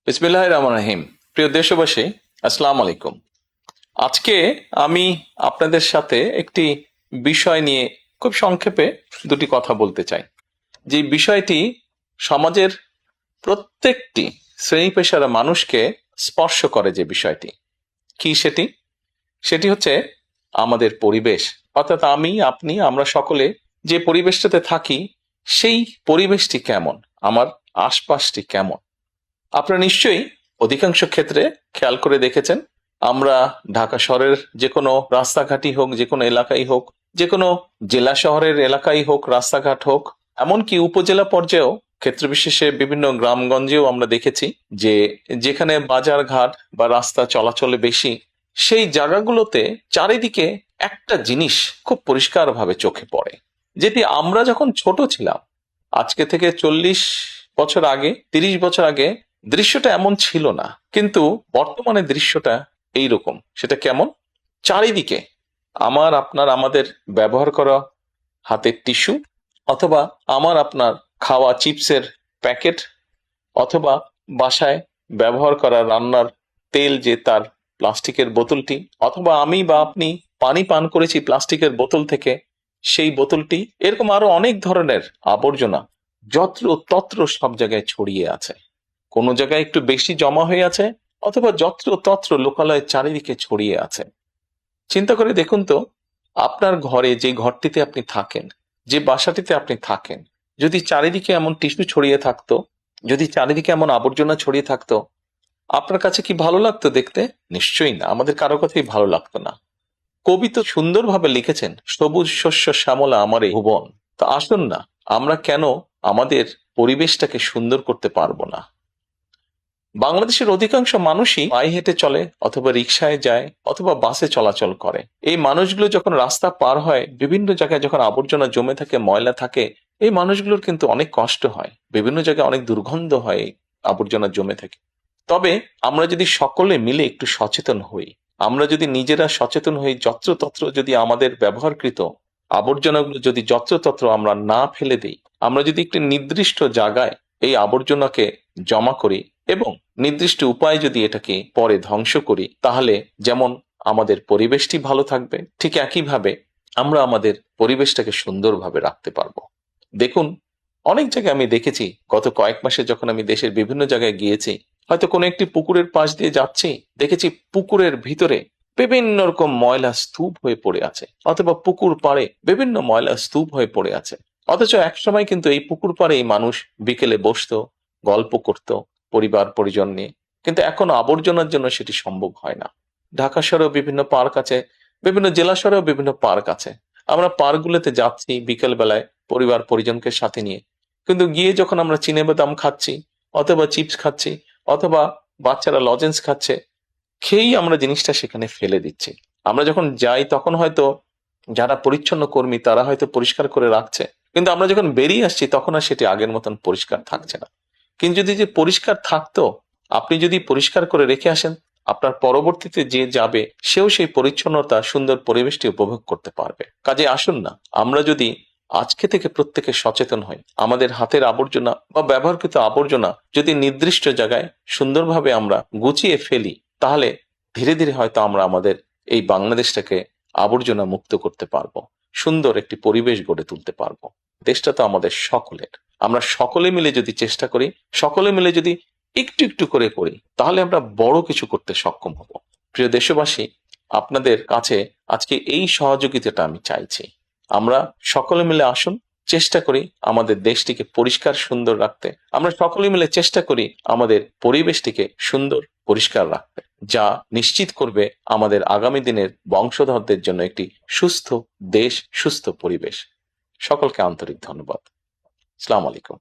বিসমিল্লাহির রহমানির রহিম। প্রিয় দেশবাসী, আসসালামু আলাইকুম। আজকে আমি আপনাদের সাথে একটি বিষয় নিয়ে খুব সংক্ষেপে দুটি কথা বলতে চাই। যে বিষয়টি সমাজের প্রত্যেকটি শ্রেণী পেশার মানুষকে স্পর্শ করে। যে বিষয়টি কি সেটি হচ্ছে আমাদের পরিবেশ। অর্থাৎ আমি, আপনি, আমরা সকলে যে পরিবেশটাতে থাকি সেই পরিবেশটি কেমন, আমার আশপাশটি কেমন। আপনারা নিশ্চয়ই অধিকাংশ ক্ষেত্রে খেয়াল করে দেখেছেন, আমরা ঢাকা শহরের যে কোনো রাস্তাঘাটই হোক, যে কোনো এলাকাই হোক, যে কোনো জেলা শহরের এলাকাই হোক, রাস্তাঘাট হোক, এমনকি উপজেলা পর্যায়েও ক্ষেত্র বিশেষে বিভিন্ন গ্রামগঞ্জেও আমরা দেখেছি যে যেখানে বাজার ঘাট বা রাস্তা চলাচলে বেশি, সেই জায়গাগুলোতে চারিদিকে একটা জিনিস খুব পরিষ্কারভাবে চোখে পড়ে, যেটি আমরা যখন ছোট ছিলাম, আজকে থেকে 40 বছর আগে, 30 বছর আগে দৃশ্যটা এমন ছিল না, কিন্তু বর্তমানে দৃশ্যটা এইরকম। সেটা কেমন? চারিদিকে আমাদের ব্যবহার করা হাতের টিস্যু, অথবা আপনার খাওয়া চিপসের প্যাকেট, অথবা বাসায় ব্যবহার করা রান্নার তেল যে তার প্লাস্টিকের বোতলটি, অথবা আমি বা আপনি পানি পান করেছি প্লাস্টিকের বোতল থেকে সেই বোতলটি, এরকম আরো অনেক ধরনের আবর্জনা যত্র তত্র সব জায়গায় ছড়িয়ে আছে। কোনো জায়গায় একটু বেশি জমা হয়ে আছে, অথবা যত্র তত্র লোকালয়ে চারিদিকে ছড়িয়ে আছে। চিন্তা করে দেখুন তো, আপনার ঘরে, যে ঘরটিতে আপনি থাকেন, যে বাসাটিতে আপনি থাকেন, যদি চারিদিকে এমন টিস্যু ছড়িয়ে থাকতো, যদি চারিদিকে এমন আবর্জনা ছড়িয়ে থাকতো, আপনার কাছে কি ভালো লাগতো দেখতে? নিশ্চয়ই না, আমাদের কারো কথাই ভালো লাগতো না। কবি তো সুন্দরভাবে লিখেছেন, সবুজ শস্য শ্যামলা আমারে ভুবন। তো আসুন না, আমরা কেন আমাদের পরিবেশটাকে সুন্দর করতে পারবো না? বাংলাদেশের অধিকাংশ মানুষই পায়ে হেঁটে চলে, অথবা রিকশায় যায়, অথবা বাসে চলাচল করে। এই মানুষগুলো যখন রাস্তা পার হয়, বিভিন্ন জায়গায় যখন আবর্জনা জমে থাকে, ময়লা থাকে, এই মানুষগুলোর কিন্তু অনেক কষ্ট হয়, বিভিন্ন জায়গায় অনেক দুর্গন্ধ হয় আবর্জনা জমে থাকে। তবে আমরা যদি সকলে মিলে একটু সচেতন হই, আমরা যদি নিজেরা সচেতন হই, যত্রতত্র যদি আমাদের ব্যবহারকৃত আবর্জনাগুলো যদি যত্রতত্র আমরা না ফেলে দিই, আমরা যদি একটি নির্দিষ্ট জায়গায় এই আবর্জনাকে জমা করি এবং নির্দিষ্ট উপায়ে যদি এটাকে পরে ধ্বংস করি, তাহলে যেমন আমাদের পরিবেশটি ভালো থাকবে, ঠিক একইভাবে আমরা আমাদের পরিবেশটাকে সুন্দরভাবে রাখতে পারবো। দেখুন, অনেক জায়গায় আমি দেখেছি, গত কয়েক মাসে যখন আমি দেশের বিভিন্ন জায়গায় গিয়েছি, হয়তো কোনো একটি পুকুরের পাশ দিয়ে যাচ্ছি, দেখেছি পুকুরের ভিতরে বিভিন্ন রকম ময়লা স্তূপ হয়ে পড়ে আছে, অথবা পুকুর পাড়ে বিভিন্ন ময়লা স্তূপ হয়ে পড়ে আছে। অথচ একসময় কিন্তু এই পুকুর পাড়ে মানুষ বিকেলে বসতো, গল্প করত পরিবার পরিজন নিয়ে, কিন্তু এখন আবর্জনার জন্য সেটি সম্ভব হয় না। ঢাকা শহরেও বিভিন্ন পার্ক আছে, বিভিন্ন জেলা শহরেও বিভিন্ন পার্ক আছে। আমরা পার্কগুলোতে যাচ্ছি বিকেল বেলায় পরিবার পরিজনকে সাথে নিয়ে, কিন্তু গিয়ে যখন আমরা চিনে বাদাম খাচ্ছি, অথবা চিপস খাচ্ছি, অথবা বাচ্চারা লজেন্স খাচ্ছে, খেয়েই আমরা জিনিসটা সেখানে ফেলে দিচ্ছি। আমরা যখন যাই তখন হয়তো যারা পরিচ্ছন্ন কর্মী তারা হয়তো পরিষ্কার করে রাখছে, কিন্তু আমরা যখন বেরিয়ে আসছি তখন আর সেটি আগের মতন পরিষ্কার থাকছে না। কিন্তু যদি যে পরিষ্কার থাকতো, আপনি যদি পরিষ্কার করে রেখে আসেন, আপনার পরবর্তীতে যে যাবে সেও সেই পরিচ্ছন্নতা, সুন্দর পরিবেশটি উপভোগ করতে পারবে। কাজে আসুন না, আমরা যদি আজকে থেকে প্রত্যেকে সচেতন হই, আমাদের হাতের আবর্জনা বা ব্যবহৃত আবর্জনা যদি নির্দিষ্ট জায়গায় সুন্দরভাবে আমরা গুছিয়ে ফেলি, তাহলে ধীরে ধীরে হয়তো আমরা আমাদের এই বাংলাদেশটাকে আবর্জনা মুক্ত করতে পারবো, সুন্দর একটি পরিবেশ গড়ে তুলতে পারবো। দেশটা তো আমাদের সকলের। আমরা সকলে মিলে যদি চেষ্টা করি, সকলে মিলে যদি একটু একটু করে করি, তাহলে আমরা বড় কিছু করতে সক্ষম হব। প্রিয় দেশবাসী, আপনাদের কাছে আজকে এই সহযোগিতাটা আমি চাইছি। আমরা সকলে মিলে আসুন, চেষ্টা করি আমাদের দেশটিকে পরিষ্কার সুন্দর রাখতে। আমরা সকলে মিলে চেষ্টা করি আমাদের পরিবেশটিকে সুন্দর পরিষ্কার রাখতে, যা নিশ্চিত করবে আমাদের আগামী দিনের বংশধরদের জন্য একটি সুস্থ দেশ, সুস্থ পরিবেশ। সকলকে আন্তরিক ধন্যবাদ। আসসালামু আলাইকুম।